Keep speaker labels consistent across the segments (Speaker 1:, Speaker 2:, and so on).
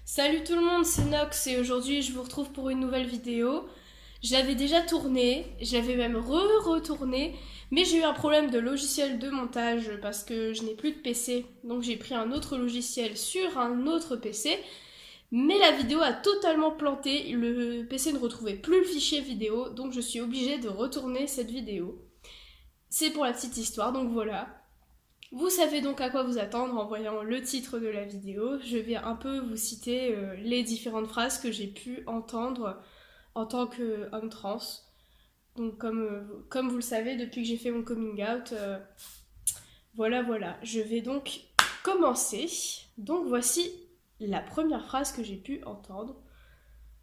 Speaker 1: Salut tout le monde, c'est Nox et aujourd'hui je vous retrouve pour une nouvelle vidéo. Je l'avais déjà tournée, je l'avais même retournée, mais j'ai eu un problème de logiciel de montage parce que je n'ai plus de PC, donc j'ai pris un autre logiciel sur un autre PC, mais la vidéo a totalement planté, le PC ne retrouvait plus le fichier vidéo, donc je suis obligée de retourner cette vidéo. C'est pour la petite histoire, donc voilà. Vous savez donc à quoi vous attendre en voyant le titre de la vidéo. Je vais un peu vous citer les différentes phrases que j'ai pu entendre en tant qu'homme trans. Donc comme vous le savez, depuis que j'ai fait mon coming out, voilà. Je vais donc commencer. Donc voici la première phrase que j'ai pu entendre.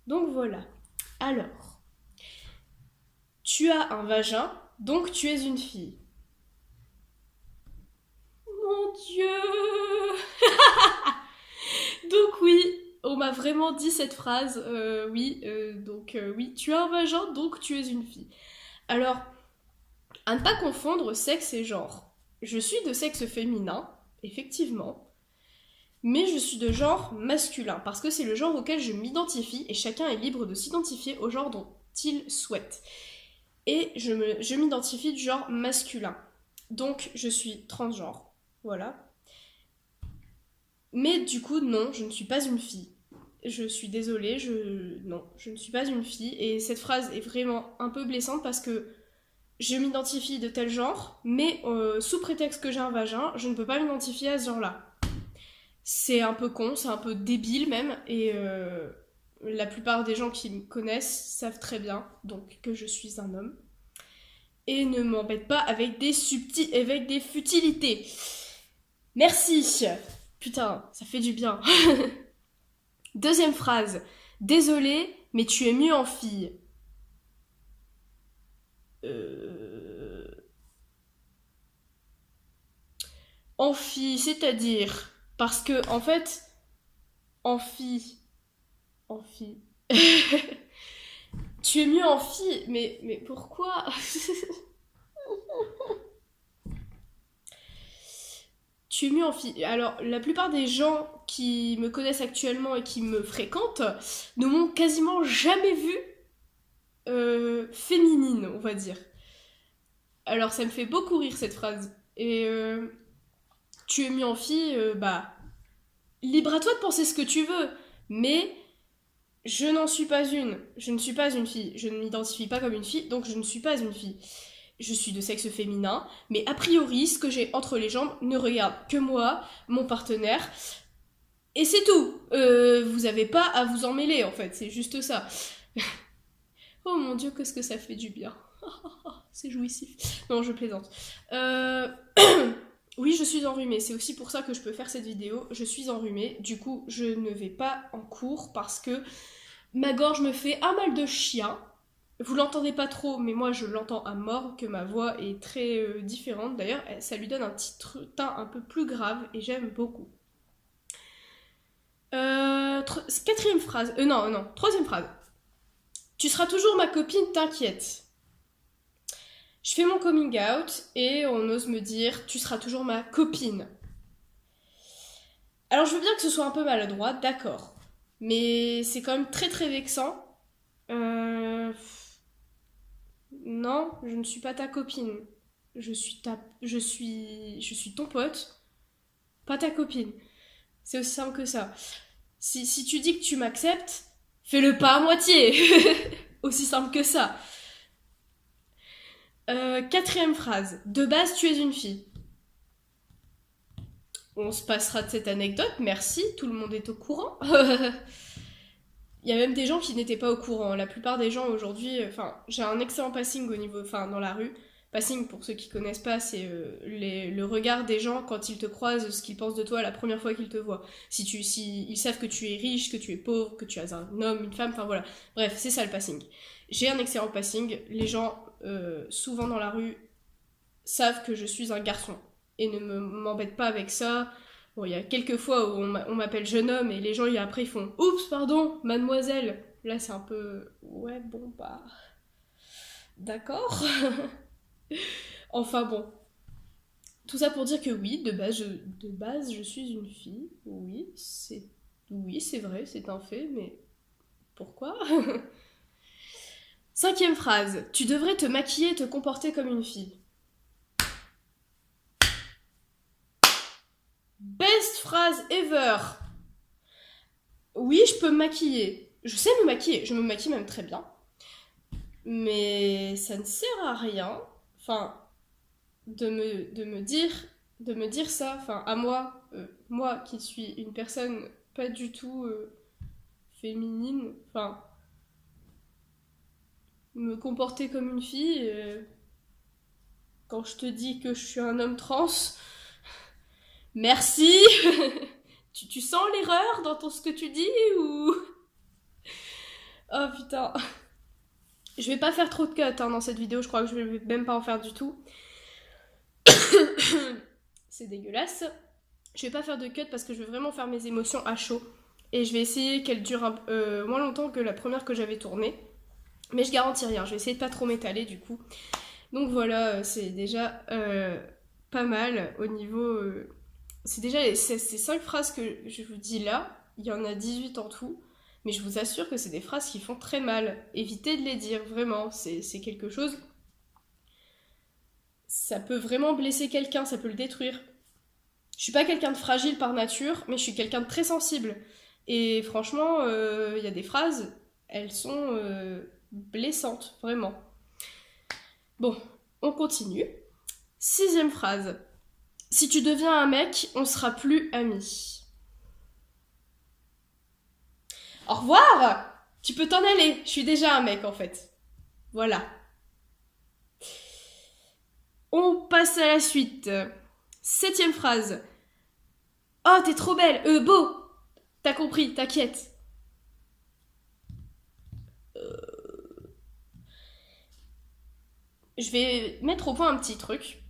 Speaker 1: Donc voilà. Alors, tu as un vagin, donc tu es une fille. Mon Dieu! Donc oui, on m'a vraiment dit cette phrase. Oui, tu as un vagin, donc tu es une fille. Alors, à ne pas confondre sexe et genre. Je suis de sexe féminin, effectivement, mais je suis de genre masculin, parce que c'est le genre auquel je m'identifie, et chacun est libre de s'identifier au genre dont il souhaite. Et je m'identifie du genre masculin. Donc, je suis transgenre. Voilà. Mais du coup, non, je ne suis pas une fille. Je suis désolée, non, je ne suis pas une fille. Et cette phrase est vraiment un peu blessante parce que je m'identifie de tel genre, mais sous prétexte que j'ai un vagin, je ne peux pas m'identifier à ce genre-là. C'est un peu con, c'est un peu débile même, et la plupart des gens qui me connaissent savent très bien donc que je suis un homme. Et ne m'embête pas avec avec des futilités. Merci. Putain, ça fait du bien. Deuxième phrase. Désolée, mais tu es mieux en fille. Euh... En fille, c'est-à-dire... Parce que, en fait, en fille... En fille... tu es mieux en fille, mais pourquoi? Tu es mieux en fille. Alors, la plupart des gens qui me connaissent actuellement et qui me fréquentent ne m'ont quasiment jamais vue féminine, on va dire. Alors, ça me fait beaucoup rire cette phrase. Et tu es mieux en fille, bah, libre à toi de penser ce que tu veux. Mais je n'en suis pas une. Je ne suis pas une fille. Je ne m'identifie pas comme une fille, donc je ne suis pas une fille. Je suis de sexe féminin, mais a priori, ce que j'ai entre les jambes ne regarde que moi, mon partenaire, et c'est tout. Vous avez pas à vous en mêler, en fait, c'est juste ça. Oh mon dieu, qu'est-ce que ça fait du bien. C'est jouissif. Non, je plaisante. Euh... Oui, je suis enrhumée. C'est aussi pour ça que je peux faire cette vidéo. Je suis enrhumée. Du coup, je ne vais pas en cours parce que ma gorge me fait un mal de chien. Vous l'entendez pas trop, mais moi je l'entends à mort, que ma voix est très différente. D'ailleurs, ça lui donne un petit teint un peu plus grave et j'aime beaucoup. Quatrième phrase. Non, troisième phrase. Tu seras toujours ma copine, t'inquiète. Je fais mon coming out et on ose me dire tu seras toujours ma copine. Alors je veux bien que ce soit un peu maladroit, d'accord. Mais c'est quand même très très vexant. Euh... Non, je ne suis pas ta copine. Je suis ton pote, pas ta copine. C'est aussi simple que ça. Si tu dis que tu m'acceptes, fais-le pas à moitié. Aussi simple que ça. Quatrième phrase. De base, tu es une fille. On se passera de cette anecdote, merci, tout le monde est au courant. Il y a même des gens qui n'étaient pas au courant. La plupart des gens aujourd'hui, enfin, j'ai un excellent passing au niveau, enfin, dans la rue. Passing, pour ceux qui connaissent pas, c'est le regard des gens quand ils te croisent, ce qu'ils pensent de toi la première fois qu'ils te voient. Si ils savent que tu es riche, que tu es pauvre, que tu as un homme, une femme, enfin voilà. Bref, c'est ça le passing. J'ai un excellent passing. Les gens, souvent dans la rue, savent que je suis un garçon et ne m'embêtent pas avec ça. Bon, il y a quelques fois où on m'appelle jeune homme et les gens après ils font oups, pardon, mademoiselle. Là, c'est un peu ouais, bon, bah d'accord. Enfin bon, tout ça pour dire que oui, de base, je suis une fille. Oui, c'est Oui, c'est vrai, c'est un fait, mais pourquoi? Cinquième phrase. Tu devrais te maquiller et te comporter comme une fille. Best phrase ever. Oui, je peux me maquiller. Je sais me maquiller. Je me maquille même très bien. Mais ça ne sert à rien. Enfin, de me dire ça. Enfin, à moi, moi qui suis une personne pas du tout féminine. Enfin, me comporter comme une fille. Quand je te dis que je suis un homme trans, merci. Tu sens l'erreur dans ce que tu dis ou... Oh putain. Je vais pas faire trop de cuts hein, dans cette vidéo, je crois que je vais même pas en faire du tout. C'est dégueulasse. Je vais pas faire de cut parce que je vais vraiment faire mes émotions à chaud. Et je vais essayer qu'elles durent moins longtemps que la première que j'avais tournée. Mais je garantis rien, je vais essayer de pas trop m'étaler du coup. Donc voilà, c'est déjà pas mal au niveau... c'est déjà ces 5 phrases que je vous dis là, il y en a 18 en tout. Mais je vous assure que c'est des phrases qui font très mal. Évitez de les dire, vraiment. C'est quelque chose... Ça peut vraiment blesser quelqu'un, ça peut le détruire. Je suis pas quelqu'un de fragile par nature, mais je suis quelqu'un de très sensible. Et franchement, il y a des phrases, elles sont blessantes, vraiment. Bon, on continue. 6e phrase. Si tu deviens un mec, on sera plus amis. Au revoir! Tu peux t'en aller, je suis déjà un mec en fait. Voilà. On passe à la suite. 7e phrase. Oh, t'es trop belle, beau! T'as compris, t'inquiète. Je vais mettre au point un petit truc.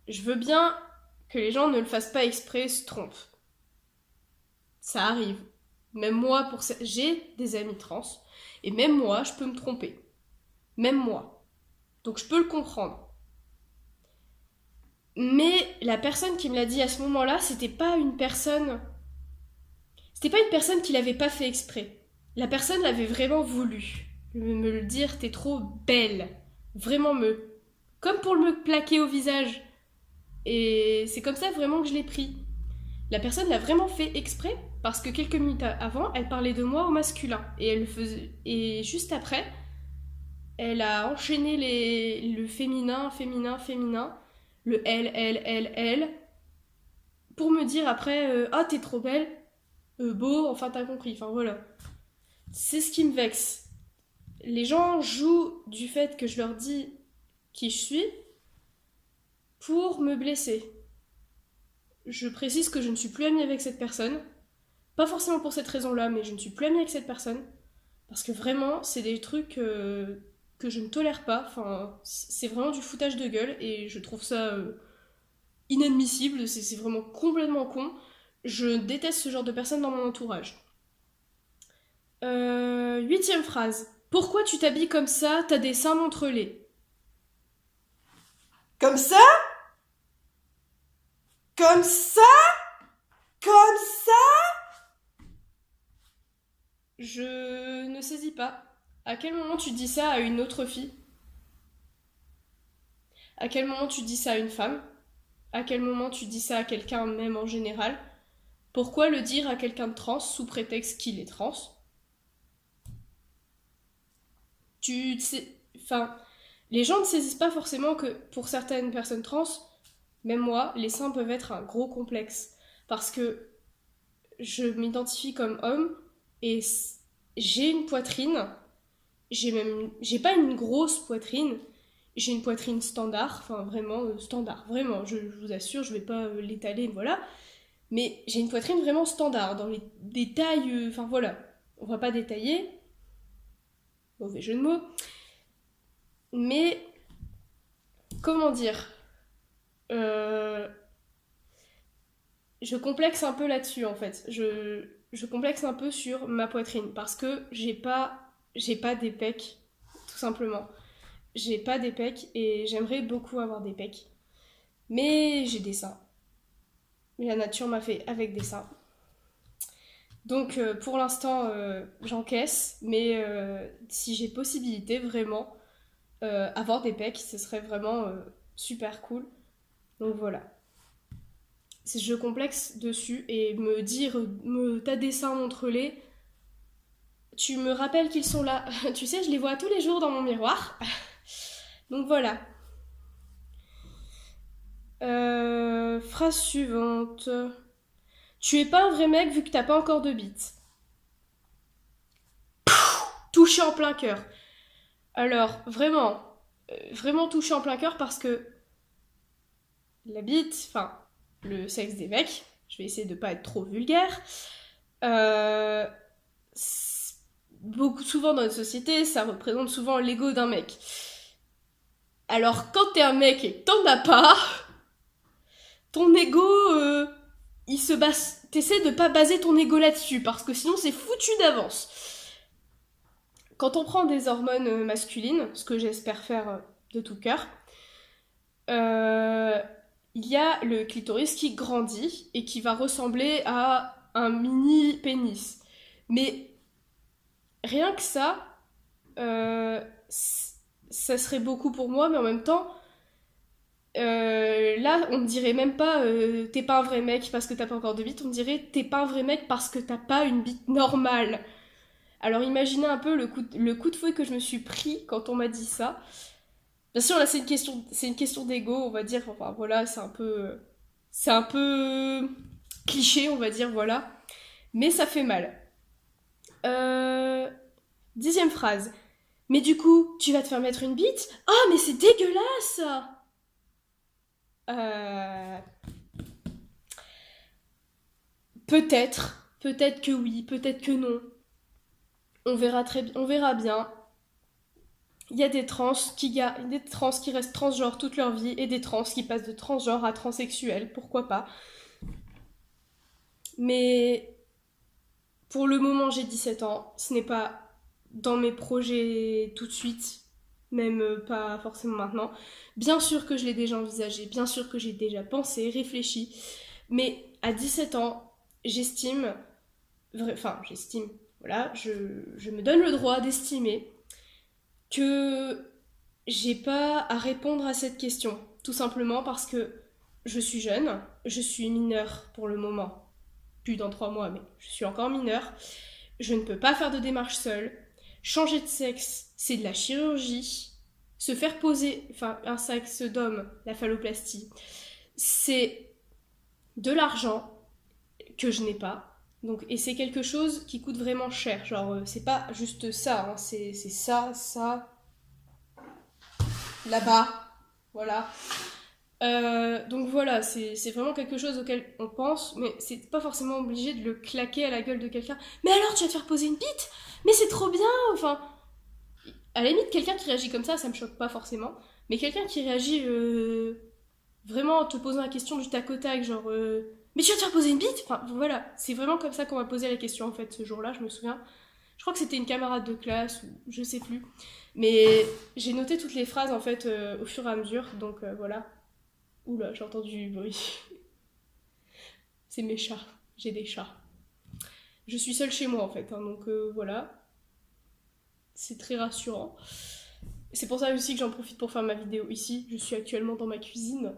Speaker 1: Je veux bien que les gens ne le fassent pas exprès, se trompent. Ça arrive. Même moi, j'ai des amis trans, et même moi, je peux me tromper. Même moi. Donc je peux le comprendre. Mais la personne qui me l'a dit à ce moment-là, c'était pas une personne qui l'avait pas fait exprès. La personne l'avait vraiment voulu. Me le dire, t'es trop belle. Vraiment comme pour me plaquer au visage. Et c'est comme ça vraiment que je l'ai pris. La personne l'a vraiment fait exprès parce que quelques minutes avant, elle parlait de moi au masculin. Et juste après, elle a enchaîné le féminin, le elle, pour me dire après ah, t'es trop belle, beau, enfin t'as compris, enfin voilà. C'est ce qui me vexe. Les gens jouent du fait que je leur dis qui je suis pour me blesser. Je précise que je ne suis plus amie avec cette personne. Pas forcément pour cette raison-là, mais je ne suis plus amie avec cette personne. Parce que vraiment, c'est des trucs que je ne tolère pas. Enfin, c'est vraiment du foutage de gueule et je trouve ça inadmissible. C'est vraiment complètement con. Je déteste ce genre de personnes dans mon entourage. 8e phrase. Pourquoi tu t'habilles comme ça? T'as des seins, montre-les.
Speaker 2: Comme ça? Comme ça? Comme ça?
Speaker 1: Je ne saisis pas. À quel moment tu dis ça à une autre fille? À quel moment tu dis ça à une femme? À quel moment tu dis ça à quelqu'un même en général? Pourquoi le dire à quelqu'un de trans sous prétexte qu'il est trans? Tu sais, enfin, les gens ne saisissent pas forcément que pour certaines personnes trans, même moi, les seins peuvent être un gros complexe parce que je m'identifie comme homme et j'ai une poitrine, j'ai pas une grosse poitrine, j'ai une poitrine standard, enfin vraiment standard, vraiment, je vous assure, je vais pas l'étaler, voilà, mais j'ai une poitrine vraiment standard dans les détails, enfin voilà, on va pas détailler, mauvais jeu de mots, mais comment dire, euh, je complexe un peu là-dessus en fait. Je complexe un peu sur ma poitrine parce que j'ai pas des pecs, tout simplement. J'ai pas des pecs et j'aimerais beaucoup avoir des pecs. Mais j'ai des seins. La nature m'a fait avec des seins. Donc pour l'instant, j'encaisse, mais si j'ai possibilité, vraiment, avoir des pecs, ce serait vraiment super cool. Donc voilà. Je complexe dessus et me dire, t'as des seins, montre-les. Tu me rappelles qu'ils sont là. Tu sais, je les vois tous les jours dans mon miroir. Donc voilà. Phrase suivante. Tu es pas un vrai mec vu que t'as pas encore de bite. Touché en plein cœur. Alors, vraiment touché en plein cœur parce que la bite, enfin, le sexe des mecs, je vais essayer de pas être trop vulgaire, euh, beaucoup souvent dans notre société, ça représente souvent l'ego d'un mec. Alors, quand t'es un mec et que t'en as pas, ton ego, il se base. T'essaies de pas baser ton ego là-dessus, parce que sinon c'est foutu d'avance. Quand on prend des hormones masculines, ce que j'espère faire de tout cœur, il y a le clitoris qui grandit et qui va ressembler à un mini pénis. Mais rien que ça, ça serait beaucoup pour moi, mais en même temps, là, on ne dirait même pas t'es pas un vrai mec parce que t'as pas encore de bite, on dirait t'es pas un vrai mec parce que t'as pas une bite normale. Alors imaginez un peu le coup de fouet que je me suis pris quand on m'a dit ça. Bien sûr, là c'est une question d'ego, on va dire. Enfin voilà, c'est un peu cliché, on va dire, voilà. Mais ça fait mal. Euh, 10e phrase. Mais du coup, tu vas te faire mettre une bite? Ah, mais c'est dégueulasse! Euh, peut-être que oui, peut-être que non. On verra bien. Il y a des des trans qui restent transgenres toute leur vie et des trans qui passent de transgenre à transsexuels, pourquoi pas. Mais pour le moment, j'ai 17 ans. Ce n'est pas dans mes projets tout de suite, même pas forcément maintenant. Bien sûr que je l'ai déjà envisagé, bien sûr que j'ai déjà pensé, réfléchi. Mais à 17 ans, j'estime, voilà, je me donne le droit d'estimer que j'ai pas à répondre à cette question. Tout simplement parce que je suis jeune, je suis mineure pour le moment. Plus dans 3 mois, mais je suis encore mineure. Je ne peux pas faire de démarche seule. Changer de sexe, c'est de la chirurgie. Se faire poser, un sexe d'homme, la phalloplastie, c'est de l'argent que je n'ai pas. Donc, et c'est quelque chose qui coûte vraiment cher. Genre, c'est pas juste ça, hein, c'est ça, ça, là-bas. Voilà. Donc voilà, c'est vraiment quelque chose auquel on pense, mais c'est pas forcément obligé de le claquer à la gueule de quelqu'un. Mais alors, tu vas te faire poser une bite? Mais c'est trop bien! Enfin, à la limite, quelqu'un qui réagit comme ça me choque pas forcément. Mais quelqu'un qui réagit vraiment en te posant la question du tac au tac, genre mais tu vas te faire poser une bite? Enfin voilà, c'est vraiment comme ça qu'on m'a posé la question en fait ce jour-là, je me souviens. Je crois que c'était une camarade de classe ou je sais plus. Mais j'ai noté toutes les phrases en fait au fur et à mesure, donc voilà. Oula, j'ai entendu du bruit. C'est mes chats, j'ai des chats. Je suis seule chez moi en fait, hein, donc voilà. C'est très rassurant. C'est pour ça aussi que j'en profite pour faire ma vidéo ici. Je suis actuellement dans ma cuisine.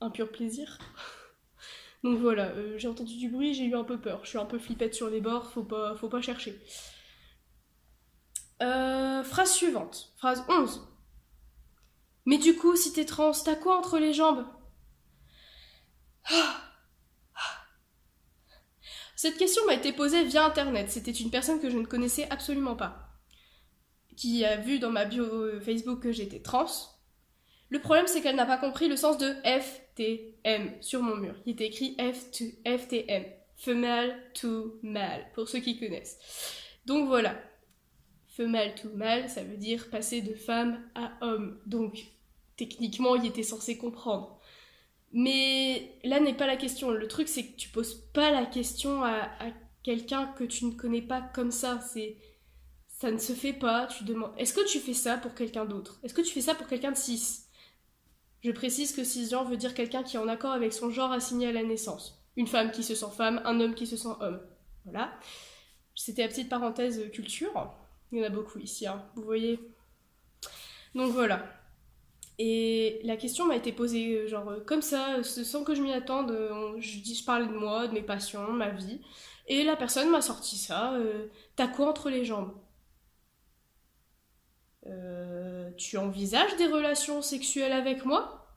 Speaker 1: Un pur plaisir. Donc voilà, j'ai entendu du bruit, j'ai eu un peu peur. Je suis un peu flippette sur les bords, faut pas chercher. Phrase suivante, phrase 11. Mais du coup, si t'es trans, t'as quoi entre les jambes? Cette question m'a été posée via internet. C'était une personne que je ne connaissais absolument pas, qui a vu dans ma bio Facebook que j'étais trans. Le problème, c'est qu'elle n'a pas compris le sens de FTM sur mon mur. Il était écrit FTM, femelle to male, pour ceux qui connaissent. Donc voilà, femelle to male, ça veut dire passer de femme à homme. Donc techniquement, il était censé comprendre. Mais là n'est pas la question. Le truc, c'est que tu poses pas la question à quelqu'un que tu ne connais pas comme ça. Ça ne se fait pas. Tu demandes, est-ce que tu fais ça pour quelqu'un d'autre? Est-ce que tu fais ça pour quelqu'un de cis? Je précise que cisgenre veut dire quelqu'un qui est en accord avec son genre assigné à la naissance. Une femme qui se sent femme, un homme qui se sent homme. Voilà. C'était la petite parenthèse culture. Il y en a beaucoup ici, hein, vous voyez. Donc voilà. Et la question m'a été posée, comme ça, sans que je m'y attende. Je parlais de moi, de mes passions, de ma vie. Et la personne m'a sorti ça. T'as quoi entre les jambes? Tu envisages des relations sexuelles avec moi?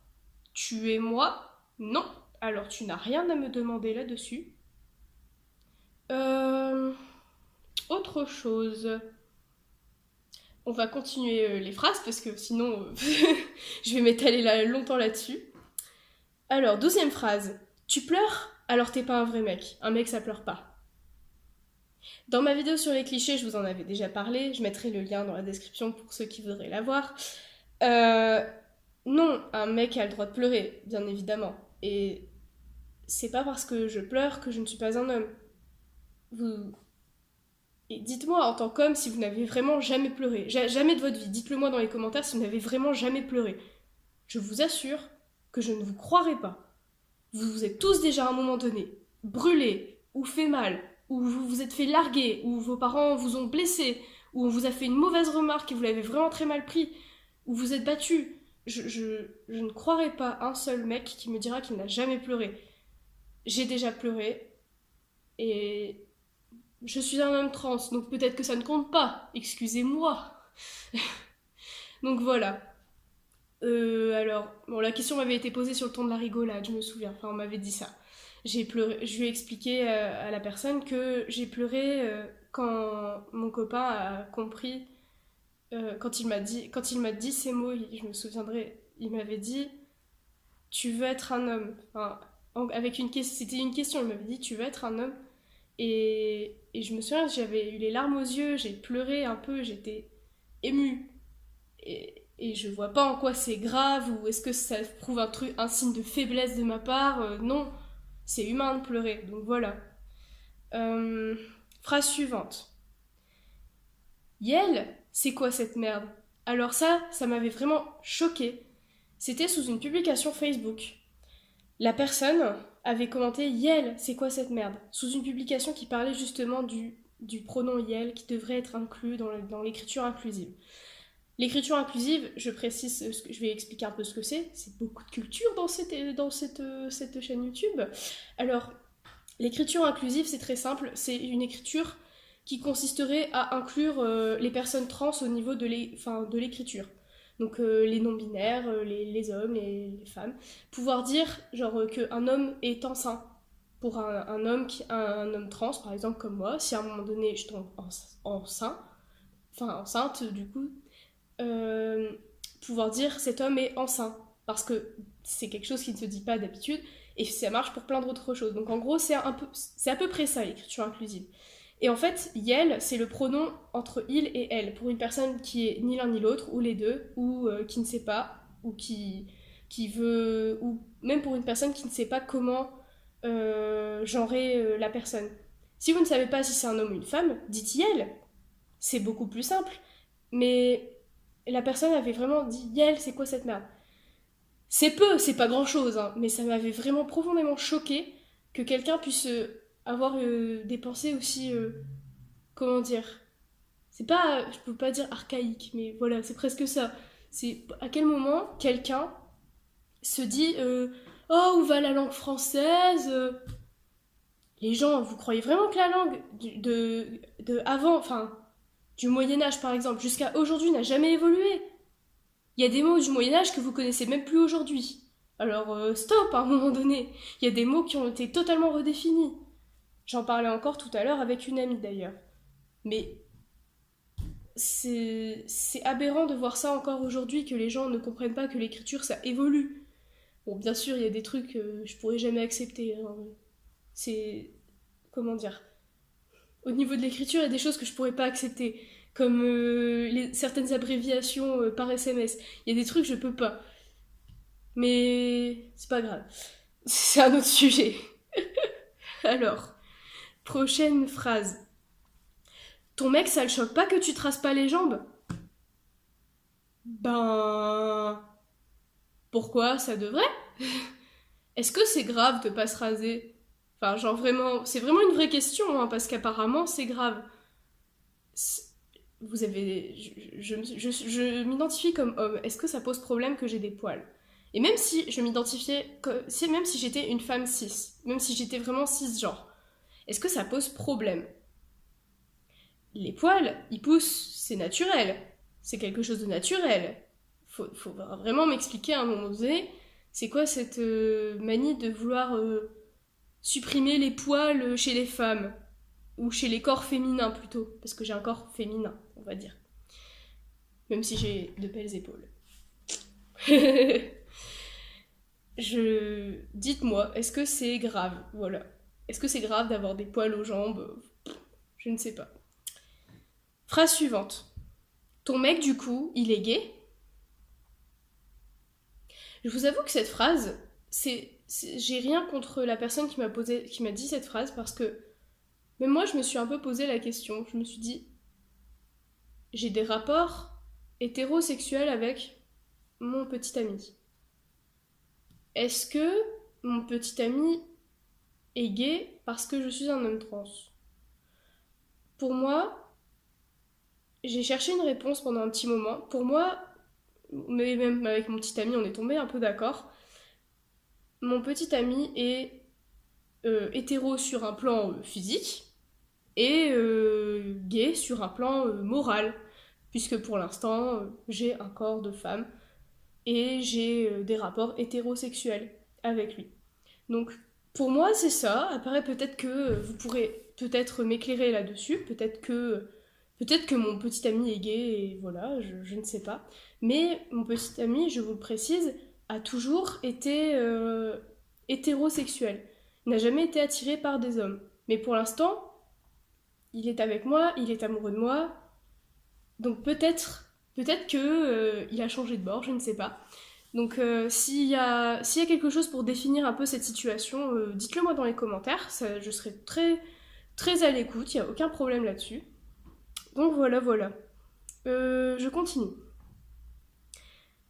Speaker 1: Tu es moi? Non. Alors tu n'as rien à me demander là-dessus. Euh, Autre chose. On va continuer les phrases parce que sinon je vais m'étaler longtemps là-dessus. Alors, 12e phrase. Tu pleures? Alors t'es pas un vrai mec. Un mec ça pleure pas. Dans ma vidéo sur les clichés, je vous en avais déjà parlé. Je mettrai le lien dans la description pour ceux qui voudraient la voir. Euh, non, un mec a le droit de pleurer, bien évidemment. Et c'est pas parce que je pleure que je ne suis pas un homme. Vous... Et dites-moi en tant qu'homme si vous n'avez vraiment jamais pleuré. Jamais de votre vie. Dites-le moi dans les commentaires si vous n'avez vraiment jamais pleuré. Je vous assure que je ne vous croirai pas. Vous vous êtes tous déjà à un moment donné brûlés, ou fait mal, ou vous vous êtes fait larguer, ou vos parents vous ont blessé, ou on vous a fait une mauvaise remarque et vous l'avez vraiment très mal pris, ou vous êtes battu. Je ne croirai pas un seul mec qui me dira qu'il n'a jamais pleuré. J'ai déjà pleuré, et je suis un homme trans, donc peut-être que ça ne compte pas. Excusez-moi. Donc voilà. Alors, bon, la question m'avait été posée sur le ton de la rigolade, je me souviens. Enfin, on m'avait dit ça. J'ai pleuré. Je lui ai expliqué à la personne que j'ai pleuré quand mon copain a compris, quand il m'a dit ces mots, je me souviendrai, il m'avait dit, tu veux être un homme. Enfin, avec une question, c'était une question, il m'avait dit, tu veux être un homme. Et je me souviens, j'avais eu les larmes aux yeux, j'ai pleuré un peu, j'étais émue. Et je vois pas en quoi c'est grave ou est-ce que ça prouve un signe de faiblesse de ma part. Non, c'est humain de pleurer. Donc voilà. Euh, Phrase suivante. Yel, c'est quoi cette merde? Alors ça m'avait vraiment choqué. C'était sous une publication Facebook. La personne avait commenté Yel, c'est quoi cette merde? Sous une publication qui parlait justement du pronom Yel qui devrait être inclus dans l'écriture inclusive. L'écriture inclusive, je précise, je vais expliquer un peu ce que c'est. C'est beaucoup de culture dans cette chaîne YouTube. Alors, l'écriture inclusive, c'est très simple. C'est une écriture qui consisterait à inclure les personnes trans au niveau de l'écriture. Donc les non-binaires, les hommes, les femmes. Pouvoir dire qu'un homme est enceint. Pour un homme trans, par exemple, comme moi, si à un moment donné je tombe enceinte, du coup, euh, pouvoir dire cet homme est enceint parce que c'est quelque chose qui ne se dit pas d'habitude et ça marche pour plein d'autres choses. Donc en gros c'est à peu près ça l'écriture inclusive. Et en fait, Yel, c'est le pronom entre il et elle pour une personne qui est ni l'un ni l'autre ou les deux ou qui ne sait pas ou qui veut ou même pour une personne qui ne sait pas comment genrer la personne. Si vous ne savez pas si c'est un homme ou une femme, dites Yel. C'est beaucoup plus simple. Mais la personne avait vraiment dit Yel, c'est quoi cette merde? C'est pas grand chose, hein, mais ça m'avait vraiment profondément choqué que quelqu'un puisse avoir des pensées aussi. Comment dire? C'est pas. Je peux pas dire archaïque, mais voilà, c'est presque ça. C'est à quel moment quelqu'un se dit oh, où va la langue française? Les gens, vous croyez vraiment que la langue de avant, enfin, du Moyen-Âge par exemple, jusqu'à aujourd'hui n'a jamais évolué? Il y a des mots du Moyen-Âge que vous connaissez même plus aujourd'hui. Alors stop à un moment donné. Il y a des mots qui ont été totalement redéfinis. J'en parlais encore tout à l'heure avec une amie d'ailleurs. Mais c'est aberrant de voir ça encore aujourd'hui, que les gens ne comprennent pas que l'écriture ça évolue. Bon, bien sûr, il y a des trucs que je pourrais jamais accepter. Hein. C'est. Comment dire? Au niveau de l'écriture, il y a des choses que je pourrais pas accepter. Comme certaines abréviations par SMS. Il y a des trucs que je peux pas. Mais c'est pas grave. C'est un autre sujet. Alors, prochaine phrase. Ton mec, ça le choque pas que tu traces pas les jambes? Ben. Pourquoi ça devrait? Est-ce que c'est grave de pas se raser? Enfin, genre vraiment, c'est vraiment une vraie question, hein, parce qu'apparemment, c'est grave. C'est- Vous avez... Je m'identifie comme homme. Est-ce que ça pose problème que j'ai des poils? Et même si je m'identifiais... Même si j'étais une femme cis, même si j'étais vraiment cisgenre, est-ce que ça pose problème? Les poils, ils poussent, c'est naturel. C'est quelque chose de naturel. Faut vraiment m'expliquer à un moment donné, c'est quoi cette manie de vouloir supprimer les poils chez les femmes? Ou chez les corps féminins plutôt, parce que j'ai un corps féminin, on va dire. Même si j'ai de belles épaules. Dites-moi, est-ce que c'est grave? Voilà. Est-ce que c'est grave d'avoir des poils aux jambes? Je ne sais pas. Phrase suivante. Ton mec, du coup, il est gay? Je vous avoue que cette phrase, j'ai rien contre la personne qui m'a dit cette phrase parce que même moi, je me suis un peu posé la question. Je me suis dit, j'ai des rapports hétérosexuels avec mon petit ami. Est-ce que mon petit ami est gay parce que je suis un homme trans? Pour moi, j'ai cherché une réponse pendant un petit moment. Pour moi, mais même avec mon petit ami, on est tombé un peu d'accord. Mon petit ami est hétéro sur un plan physique et gay sur un plan moral, puisque pour l'instant, j'ai un corps de femme et j'ai des rapports hétérosexuels avec lui. Donc, pour moi, c'est ça. Après, peut-être que vous pourrez peut-être m'éclairer là-dessus. Peut-être que mon petit ami est gay et voilà, je ne sais pas. Mais mon petit ami, je vous le précise, a toujours été hétérosexuel. Il n'a jamais été attiré par des hommes. Mais pour l'instant, il est avec moi, il est amoureux de moi. Donc peut-être que il a changé de bord, je ne sais pas. Donc s'il y a quelque chose pour définir un peu cette situation, dites-le moi dans les commentaires, je serai très, très à l'écoute, il n'y a aucun problème là-dessus. Donc voilà, voilà. Je continue.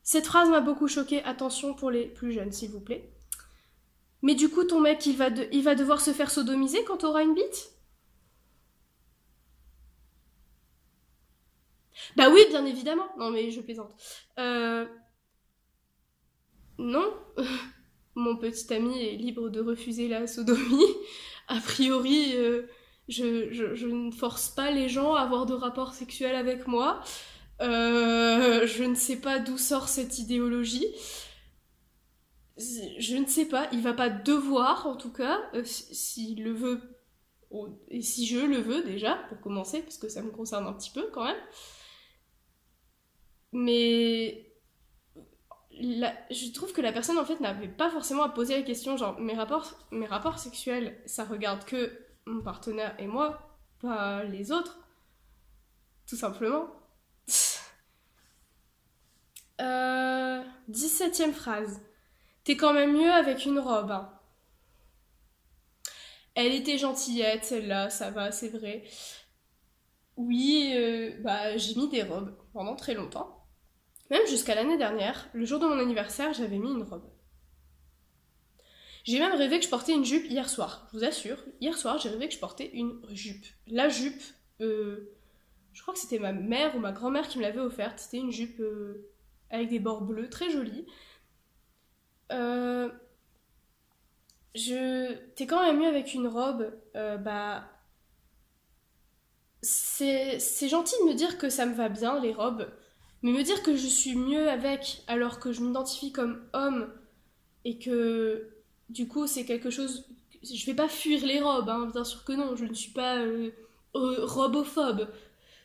Speaker 1: Cette phrase m'a beaucoup choquée, attention pour les plus jeunes s'il vous plaît. Mais du coup ton mec il va devoir se faire sodomiser quand t'auras une bite? Bah oui, bien évidemment. Non mais je plaisante. Non, mon petit ami est libre de refuser la sodomie. A priori, je ne force pas les gens à avoir de rapports sexuels avec moi. Je ne sais pas d'où sort cette idéologie. Je ne sais pas, il va pas devoir, en tout cas, s'il le veut, et si je le veux déjà, pour commencer, parce que ça me concerne un petit peu quand même. Mais je trouve que la personne en fait n'avait pas forcément à poser la question genre mes rapports sexuels ça regarde que mon partenaire et moi, pas les autres, tout simplement. 17ème phrase. T'es quand même mieux avec une robe, hein. Elle était gentillette celle-là, ça va, c'est vrai. Oui, bah j'ai mis des robes pendant très longtemps. Même jusqu'à l'année dernière, le jour de mon anniversaire, j'avais mis une robe. J'ai même rêvé que je portais une jupe hier soir, je vous assure. Hier soir, j'ai rêvé que je portais une jupe. La jupe, je crois que c'était ma mère ou ma grand-mère qui me l'avait offerte. C'était une jupe avec des bords bleus, très jolie. Euh, T'es quand même mieux avec une robe. Bah, c'est gentil de me dire que ça me va bien, les robes. Mais me dire que je suis mieux avec alors que je m'identifie comme homme et que du coup c'est quelque chose. Je vais pas fuir les robes, hein, bien sûr que non, je ne suis pas robophobe.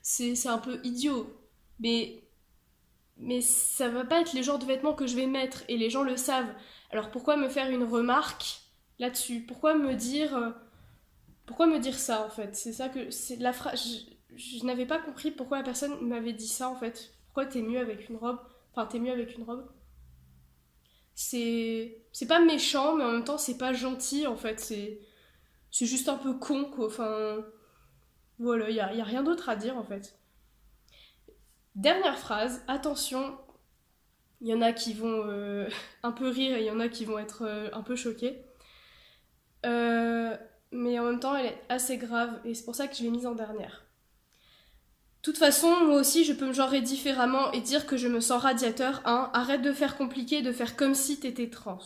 Speaker 1: C'est un peu idiot. Mais, mais ça va pas être les genres de vêtements que je vais mettre et les gens le savent. Alors pourquoi me faire une remarque là-dessus? Pourquoi me dire ça en fait? C'est ça que. C'est la phrase. Je n'avais pas compris pourquoi la personne m'avait dit ça en fait. Pourquoi t'es mieux avec une robe? Enfin, t'es mieux avec une robe? C'est pas méchant, mais en même temps, c'est pas gentil en fait. C'est juste un peu con quoi. Enfin, voilà, y a rien d'autre à dire en fait. Dernière phrase, attention, il y en a qui vont un peu rire et il y en a qui vont être un peu choqués. Mais en même temps, elle est assez grave et c'est pour ça que je l'ai mise en dernière. De toute façon, moi aussi, je peux me genrer différemment et dire que je me sens radiateur. Arrête de faire compliqué, de faire comme si t'étais trans.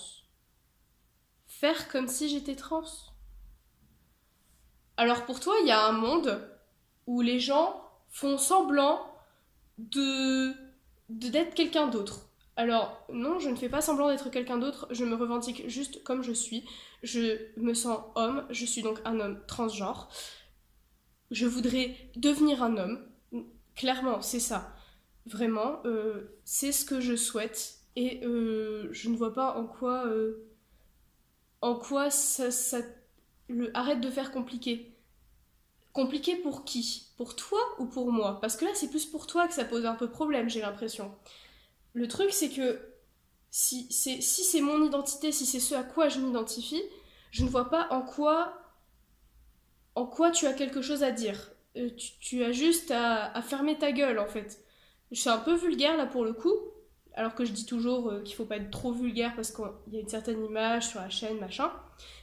Speaker 1: Faire comme si j'étais trans. Alors pour toi, il y a un monde où les gens font semblant de d'être quelqu'un d'autre. Alors non, je ne fais pas semblant d'être quelqu'un d'autre, je me revendique juste comme je suis. Je me sens homme, je suis donc un homme transgenre. Je voudrais devenir un homme. Clairement, c'est ça. Vraiment, c'est ce que je souhaite. Et je ne vois pas en quoi arrête de faire compliqué. Compliqué pour qui? Pour toi ou pour moi? Parce que là, c'est plus pour toi que ça pose un peu problème, j'ai l'impression. Le truc, c'est que si c'est mon identité, si c'est ce à quoi je m'identifie, je ne vois pas en quoi tu as quelque chose à dire. Tu as juste à fermer ta gueule, en fait. Je suis un peu vulgaire, là, pour le coup, alors que je dis toujours qu'il faut pas être trop vulgaire parce qu'il y a une certaine image sur la chaîne, machin.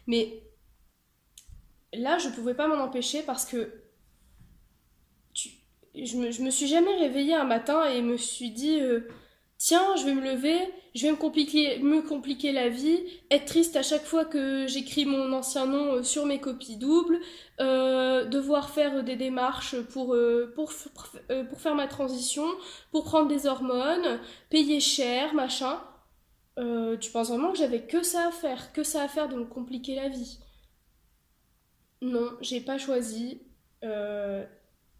Speaker 1: Mais là, je pouvais pas m'en empêcher parce que tu- je me suis jamais réveillée un matin et me suis dit tiens, je vais me lever, je vais me compliquer la vie, être triste à chaque fois que j'écris mon ancien nom sur mes copies doubles, devoir faire des démarches pour faire ma transition, pour prendre des hormones, payer cher, machin. Tu penses vraiment que j'avais que ça à faire de me compliquer la vie? Non, j'ai pas choisi. Euh,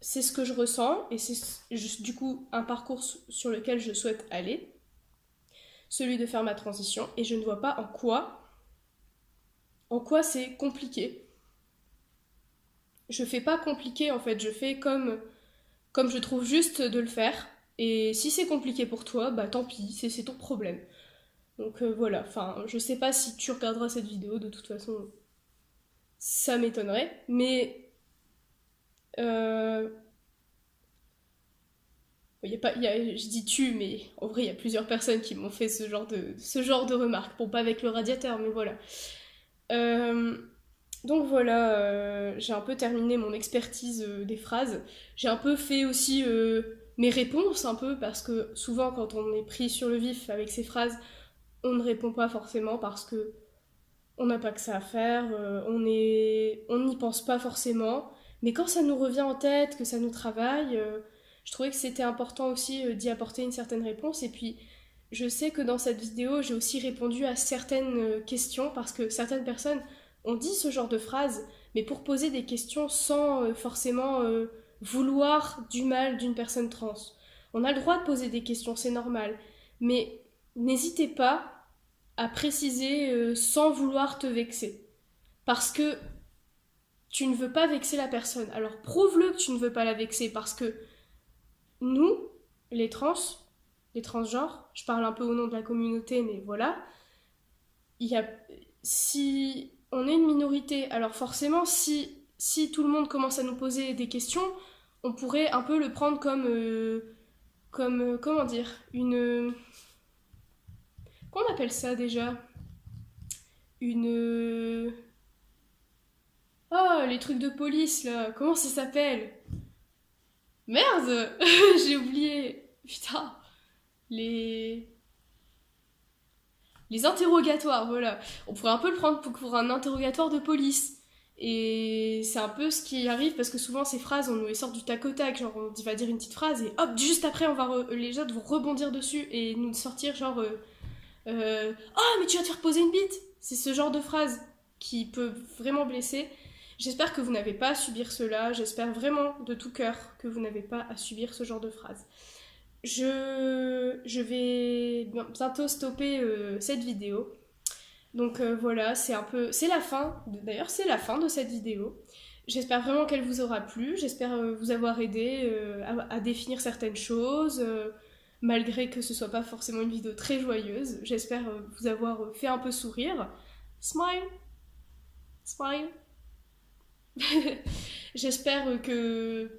Speaker 1: c'est ce que je ressens et c'est juste du coup un parcours sur lequel je souhaite aller, celui de faire ma transition et je ne vois pas en quoi c'est compliqué. Je fais pas compliqué en fait, je fais comme je trouve juste de le faire et si c'est compliqué pour toi, bah tant pis, c'est ton problème. Donc voilà, enfin je sais pas si tu regarderas cette vidéo, de toute façon ça m'étonnerait, mais euh, je dis tu, mais en vrai, il y a plusieurs personnes qui m'ont fait ce genre de remarques. Bon, pas avec le radiateur, mais voilà. Euh, donc voilà, j'ai un peu terminé mon expertise des phrases. J'ai un peu fait aussi mes réponses, un peu, parce que souvent, quand on est pris sur le vif avec ces phrases, on ne répond pas forcément parce que on n'a pas que ça à faire, on n'y pense pas forcément. Mais quand ça nous revient en tête, que ça nous travaille, je trouvais que c'était important aussi d'y apporter une certaine réponse. Et puis, je sais que dans cette vidéo, j'ai aussi répondu à certaines questions parce que certaines personnes ont dit ce genre de phrases, mais pour poser des questions sans forcément vouloir du mal d'une personne trans. On a le droit de poser des questions, c'est normal. Mais n'hésitez pas à préciser sans vouloir te vexer. Parce que tu ne veux pas vexer la personne. Alors prouve-le que tu ne veux pas la vexer parce que nous, les trans, les transgenres, je parle un peu au nom de la communauté, mais voilà, il y a, si on est une minorité, alors forcément, si tout le monde commence à nous poser des questions, on pourrait un peu le prendre comment dire, qu'on appelle ça déjà? Une, oh, les trucs de police là, comment ça s'appelle? Merde. J'ai oublié. Putain. Les... Les interrogatoires, voilà. On pourrait un peu le prendre pour un interrogatoire de police. Et c'est un peu ce qui arrive parce que souvent ces phrases, on nous les sort du tac au tac. Genre, on va dire une petite phrase et hop, juste après, les autres vont rebondir dessus et nous sortir genre oh, mais tu vas te faire poser une bite! C'est ce genre de phrase qui peut vraiment blesser. J'espère que vous n'avez pas à subir cela. J'espère vraiment de tout cœur que vous n'avez pas à subir ce genre de phrase. Je vais bientôt stopper cette vidéo. Donc voilà, c'est la fin. D'ailleurs, c'est la fin de cette vidéo. J'espère vraiment qu'elle vous aura plu. J'espère vous avoir aidé à définir certaines choses, malgré que ce soit pas forcément une vidéo très joyeuse. J'espère vous avoir fait un peu sourire. Smile, smile. J'espère que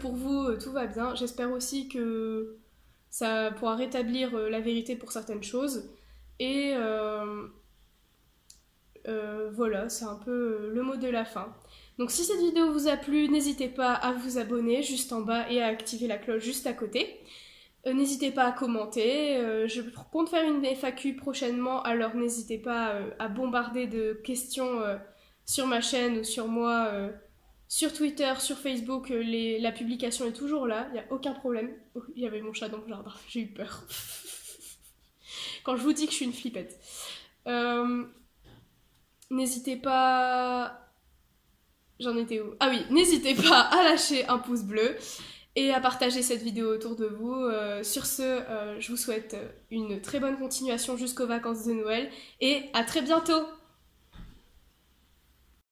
Speaker 1: pour vous tout va bien. J'espère aussi que ça pourra rétablir la vérité pour certaines choses. Et Voilà, c'est un peu le mot de la fin. Donc si cette vidéo vous a plu, n'hésitez pas à vous abonner juste en bas et à activer la cloche juste à côté. N'hésitez pas à commenter, je compte faire une FAQ prochainement, alors n'hésitez pas à bombarder de questions sur ma chaîne ou sur moi, sur Twitter, sur Facebook, la publication est toujours là, il n'y a aucun problème. Oh, il y avait mon chat dans le jardin, j'ai eu peur. Quand je vous dis que je suis une flippette. N'hésitez pas... J'en étais où? Ah oui, n'hésitez pas à lâcher un pouce bleu et à partager cette vidéo autour de vous. Sur ce, je vous souhaite une très bonne continuation jusqu'aux vacances de Noël et à très bientôt!